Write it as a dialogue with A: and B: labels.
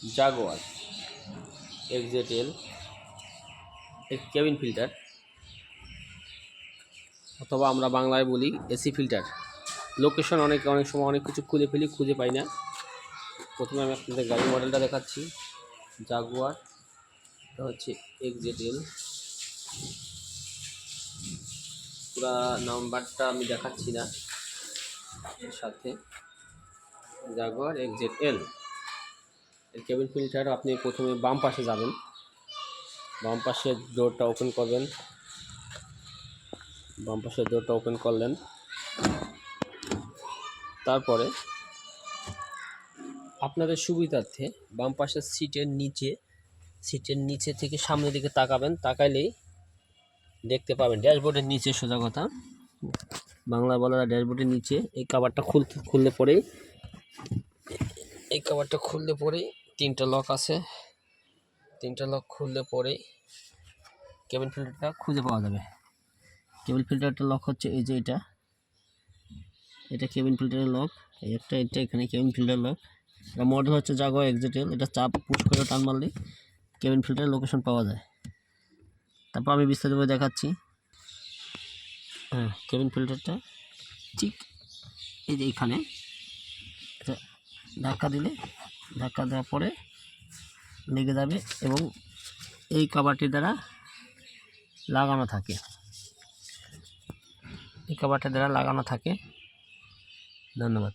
A: Jaguar এক্সজেড-এল এর cabin filter, অথবা আমরা বাংলায় বলি এসি ফিল্টার। লোকেশন অনেক সময় অনেক কিছু খুঁজে ফেলি, খুঁজে পাই না। প্রথমে আমি আপনাদের গাড়ির মডেলটা দেখাচ্ছি। জাগুয়ার, এটা হচ্ছে এক্সজেড-এল। পুরা নাম্বারটা আমি দেখাচ্ছি না, এর সাথে জাগুয়ার এক্সজেড-এল এর কেবিন ফিল্টার। আপনি প্রথমে বাম পাশে যাবেন, বাম পাশের ডোরটা ওপেন করবেন। বাম পাশের ডোরটা ওপেন করলেন, তারপরে আপনাদের সুবিধার্থে বাম পাশের সিটের নিচে থেকে সামনের দিকে তাকাবেন। তাকাইলেই দেখতে পাবেন ড্যাশবোর্ডের নিচে, সোজা কথা বাংলা বলা ড্যাশবোর্ডের নিচে এই কভারটা খুললে পরেই তিনটা লক আছে। তিনটা লক খুললে পরেই কেবিন ফিল্টারটা খুঁজে পাওয়া যাবে। কেবিন ফিল্টারটা লক হচ্ছে এই যে এটা কেবিন ফিল্টারের লক, এটা এখানে কেবিন ফিল্টার লক। এটা মডেল হচ্ছে জাগুয়ার এক্সজেড-এল। এটা চাপ পুশ করে টান মারলে কেবিন ফিল্টারের লোকেশন পাওয়া যায়। তারপর আমি বিস্তারিতভাবে দেখাচ্ছি। কেবিন ফিল্টারটা ঠিক এই যে এইখানে ধাক্কা দেওয়ার পরে লেগে যাবে এবং এই কভারটির দ্বারা লাগানো থাকে। ধন্যবাদ।